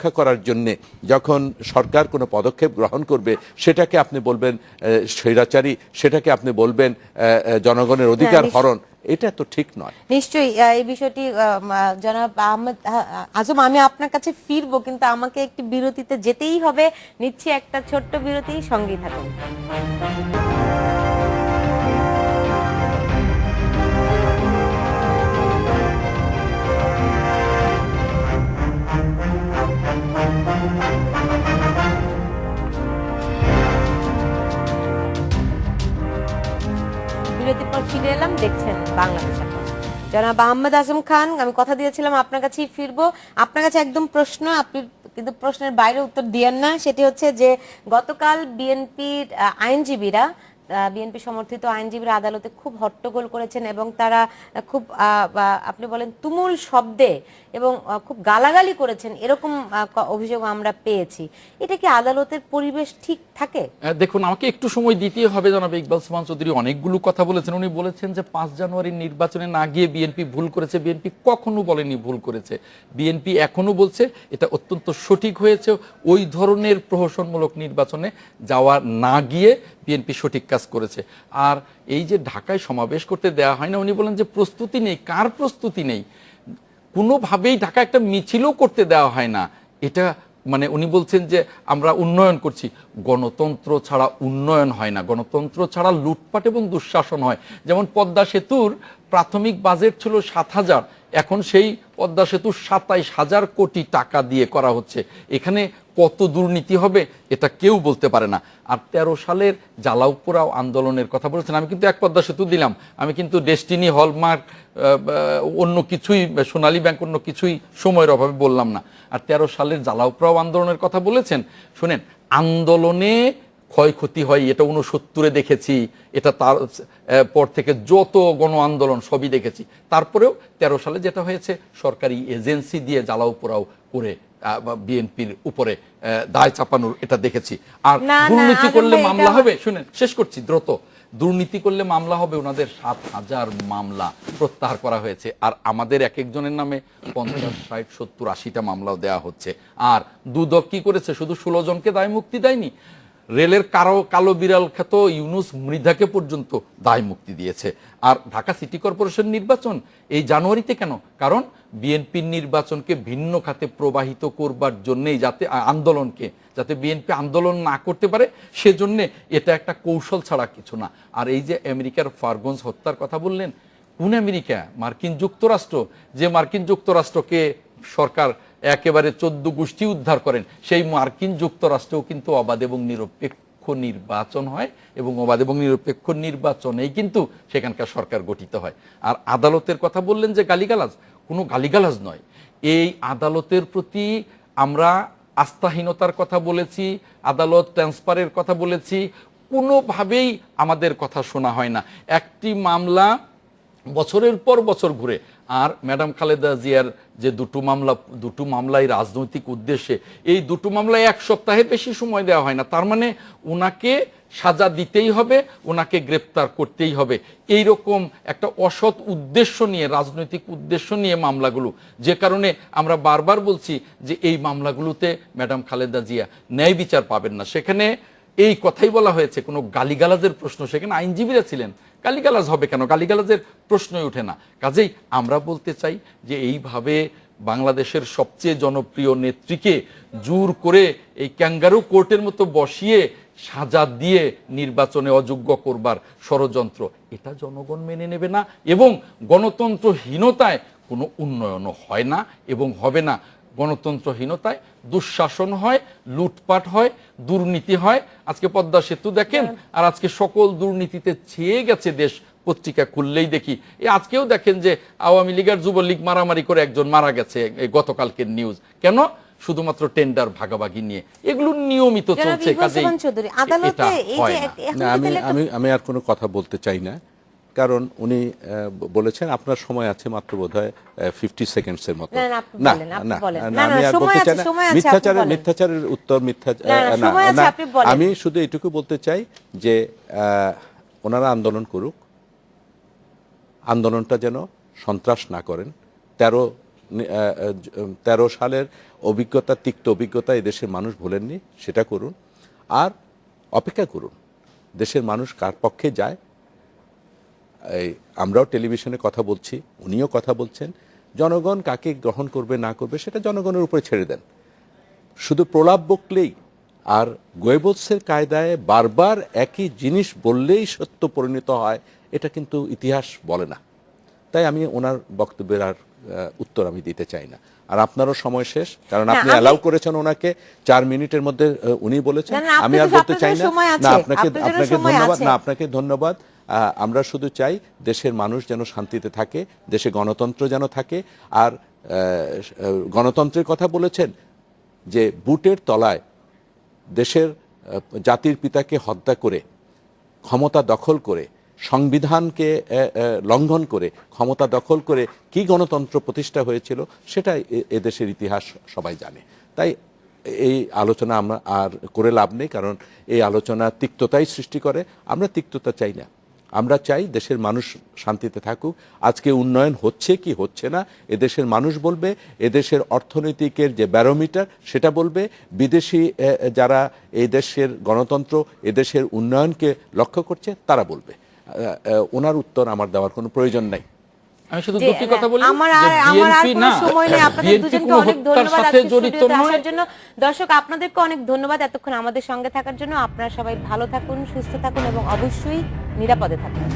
রক্ষা করার জন্য যখন সরকার কোনো পদক্ষেপ গ্রহণ করবে সেটাকে আপনি বলবেন স্বৈরাচারী, সেটাকে আপনি বলবেন জনগণের অধিকার হরণ, এটা তো ঠিক নয়। নিশ্চয়ই এই বিষয়টি জনাব আহমেদ আজম, আমি আপনার কাছে ফিরবো, কিন্তু আমাকে একটি বিরতিতে যেতেই হবে। নিচ্ছি একটা ছোট্ট বিরতি, সঙ্গেই থাকুন। বিরতির পর ফিরে এলাম, দেখছেন বাংলাদেশ এখন। জনাব আহমেদ আজম খান, আমি কথা দিয়েছিলাম আপনার কাছেই ফিরবো। আপনার কাছে একদম প্রশ্ন, আপনি কিন্তু প্রশ্নের বাইরে উত্তর দিয়েন না। সেটি হচ্ছে যে গতকাল বিএনপির আইনজীবীরা, বিএনপি সমর্থিত আইনজীবীরা আদালতে খুব হট্টগোল করেছেন এবং তারা খুব আপনি বলেন তুমুল শব্দে এবং খুব গালাগালি করেছেন, এরকম অভিযোগ আমরা পেয়েছি। এটা কি আদালতের পরিবেশ ঠিক থাকে? দেখুন, আমাকে একটু সময় দিতেই হবে। জনাব ইকবাল সুবহান চৌধুরী অনেকগুলো কথা বলেছেন। উনি বলেছেন যে ৫ জানুয়ারির নির্বাচনে না গিয়ে বিএনপি ভুল করেছে। বিএনপি কখনো বলেনি ভুল করেছে। বিএনপি এখনো বলছে এটা অত্যন্ত সঠিক হয়েছে। ওই ধরনের প্রহসনমূলক নির্বাচনে যাওয়া না গিয়ে বিএনপি সঠিক কাজ করেছে। আর এই যে ঢাকায় সমাবেশ করতে দেওয়া হয় না, উনি বলেন যে প্রস্তুতি নেই। কার প্রস্তুতি নেই? কোনোভাবেই ঢাকা একটা মিছিলও করতে দেওয়া হয় না। এটা মানে উনি বলছেন যে আমরা উন্নয়ন করছি। গণতন্ত্র ছাড়া উন্নয়ন হয় না, গণতন্ত্র ছাড়া লুটপাট এবং দুঃশাসন হয়। যেমন পদ্মা সেতুর প্রাথমিক বাজেট ছিল ৭,০০০, এখন সেই পদ্মা সেতুর ২৭,০০০ কোটি টাকা দিয়ে করা হচ্ছে। এখানে কত দুর্নীতি হবে এটা কেউ বলতে পারে না। আর ১৩ সালের জ্বালাও পোড়াও আন্দোলনের কথা বলেছেন। আমি কিন্তু এক পদ্মা সেতু দিলাম, আমি কিন্তু ডেস্টিনি, হলমার্ক, অন্য কিছুই, সোনালী ব্যাংক, অন্য কিছুই সময়ের অভাবে বললাম না। আর ১৩ সালের জ্বালাও পোড়াও আন্দোলনের কথা বলেছেন। শোনেন, আন্দোলনে ক্ষয়ক্ষতি হয়, এটা ৬৯-এ দেখেছি, এটা তার পর থেকে যত গণ আন্দোলন সবই দেখেছি। তারপরেও ১৩ সালে যেটা হয়েছে, সরকারি এজেন্সি দিয়ে জ্বালাও পোড়াও করে বিএনপির উপরে দায় চাপানোর এটা দেখেছি। আর দুর্নীতি করলে মামলা হবে, শুনেন শেষ করছি দ্রুত, দুর্নীতি করলে মামলা হবে। ওনাদের ৭,০০০ মামলা প্রত্যাহার করা হয়েছে। আর আমাদের এক একজনের নামে ৫০, ৬০, ৭০, ৮০টা মামলাও দেওয়া হচ্ছে। আর দুদক কি করেছে? শুধু ১৬ জনকে দায় মুক্তি দেয়নি, রেলের কালো বিড়াল খ্যাত ইউনুস মৃধাকে পর্যন্ত দায় মুক্তি দিয়েছে। আর ঢাকা সিটি কর্পোরেশন নির্বাচন এই জানুয়ারিতে কেন? কারণ বিএনপির নির্বাচনকে ভিন্ন খাতে প্রবাহিত করবার জন্যেই, যাতে আন্দোলনকে, যাতে বিএনপি আন্দোলন না করতে পারে, সেজন্যে এটা একটা কৌশল ছাড়া কিছু না। আর এই যে আমেরিকার ফার্গুন্স হত্যার কথা বললেন, কোন আমেরিকা? মার্কিন যুক্তরাষ্ট্র। যে মার্কিন যুক্তরাষ্ট্রকে সরকার একেবারে ১৪ গোষ্ঠী উদ্ধার করেন, সেই মার্কিন যুক্তরাষ্ট্রেও কিন্তু অবাধ এবং নিরপেক্ষ নির্বাচন হয়, এবং অবাধ এবং নিরপেক্ষ নির্বাচনেই কিন্তু সেখানকার সরকার গঠিত হয়। আর আদালতের কথা বললেন যে গালিগালাজ, কোনো গালিগালাজ নয়। এই আদালতের প্রতি আমরা আস্থাহীনতার কথা বলেছি, আদালত ট্রান্সফারের কথা বলেছি, কোনোভাবেই আমাদের কথা শোনা হয় না। একটি মামলা বছরের পর বছর ঘুরে। আর ম্যাডাম খালেদা জিয়ার যে দুটো মামলাই রাজনৈতিক উদ্দেশ্যে, এই দুটো মামলায় ১ সপ্তাহের বেশি সময় দেওয়া হয় না। তার মানে ওনাকে সাজা দিতেই হবে, ওনাকে গ্রেপ্তার করতেই হবে, এইরকম একটা অসৎ উদ্দেশ্য নিয়ে, রাজনৈতিক উদ্দেশ্য নিয়ে মামলাগুলো। যে কারণে আমরা বারবার বলছি যে এই মামলাগুলোতে ম্যাডাম খালেদা জিয়া ন্যায় বিচার পাবেন না। সেখানে এই কথাই বলা হয়েছে, কোনো গালিগালাজের প্রশ্ন, সেখানে আইনজীবীরা ছিলেন, গালিগালাজ হবে কেন? গালিগালাজের প্রশ্নই ওঠে না। কাজেই আমরা বলতে চাই যে এইভাবে বাংলাদেশের সবচেয়ে জনপ্রিয় নেত্রীকে জোর করে এই ক্যাঙ্গারু কোর্টের মতো বসিয়ে সাজা দিয়ে নির্বাচনে অযোগ্য করবার ষড়যন্ত্র, এটা জনগণ মেনে নেবে না। এবং গণতন্ত্রহীনতায় কোনো উন্নয়নও হয় না এবং হবে না। গণতন্ত্রহীনতায় দুঃশাসন হয়, লুটপাট হয়, দুর্নীতি হয়। আজকে পদ্মা সেতু দেখেন, আর আজকে সকল দুর্নীতিতে ছেয়ে গেছে দেশ। পত্রিকা খুললেই দেখি, আজকেও দেখেন যে আওয়ামী লীগ আর যুবলীগ মারামারি করে একজন মারা গেছে, গতকালকের নিউজ। কেন? শুধুমাত্র টেন্ডার ভাগাভাগি নিয়ে। এগুলো নিয়মিত চলছে। কাজেই আমি আর কোনো কথা বলতে চাই না, কারণ উনি বলেছেন আপনার সময় আছে মাত্র বোধহয় 50 সেকেন্ডসের মতো। না না না, আমি আর বলতে চাই না। মিথ্যাচারের উত্তর মিথ্যা না। আমি শুধু এটুকু বলতে চাই যে ওনারা আন্দোলন করুক, আন্দোলনটা যেন সন্ত্রাস না করেন। 13 2013 সালের অভিজ্ঞতা, তিক্ত অভিজ্ঞতা এই দেশের মানুষ ভোলেননি, সেটা করুন। আর অপেক্ষা করুন দেশের মানুষ কার পক্ষে যায়। এই আমরাও টেলিভিশনে কথা বলছি, উনিও কথা বলছেন, জনগণ কাকে গ্রহণ করবে না করবে সেটা জনগণের উপরে ছেড়ে দেন। শুধু প্রলাপ বকলেই আর গোয়েবলসের কায়দায় বারবার একই জিনিস বললেই সত্য পরিণত হয়, এটা কিন্তু ইতিহাস বলে না। তাই আমি ওনার বক্তব্যের আর উত্তর আমি দিতে চাই না। আর আপনারও সময় শেষ, কারণ আপনি অ্যালাউ করেছেন ওনাকে 4 মিনিটের মধ্যে উনি বলেছেন, আমি আর বলতে চাই না। না, আপনাকে ধন্যবাদ, না আপনাকে ধন্যবাদ। আমরা শুধু চাই দেশের মানুষ যেন শান্তিতে থাকে, দেশে গণতন্ত্র যেন থাকে। আর গণতন্ত্রের কথা বলেছেন যে বুটের তলায় দেশের জাতির পিতাকে হত্যা করে, ক্ষমতা দখল করে, সংবিধানকে লঙ্ঘন করে ক্ষমতা দখল করে কি গণতন্ত্র প্রতিষ্ঠা হয়েছিল সেটা এদেশের ইতিহাস সবাই জানে। তাই এই আলোচনা আমরা আর করে লাভ নেই, কারণ এই আলোচনা তিক্ততাই সৃষ্টি করে। আমরা তিক্ততা চাই না, আমরা চাই দেশের মানুষ শান্তিতে থাকুক। আজকে উন্নয়ন হচ্ছে কি হচ্ছে না এদেশের মানুষ বলবে, এদেশের অর্থনৈতিকের যে ব্যারোমিটার সেটা বলবে, বিদেশি যারা এই দেশের গণতন্ত্র এদেশের উন্নয়নকে লক্ষ্য করছে তারা বলবে। ওনার উত্তর আমার দেওয়ার কোনো প্রয়োজন নাই। আমি শুধু দুটি কথা বলি, আমার আর কোনো সময় নেই। আপনাদের দুজনকে অনেক ধন্যবাদ আজকে স্টুডিওতে আসার জন্য। দর্শক আপনাদেরকে অনেক ধন্যবাদ এতক্ষণ আমাদের সঙ্গে থাকার জন্য। আপনারা সবাই ভালো থাকুন, সুস্থ থাকুন এবং অবশ্যই নিরাপদে থাকুন।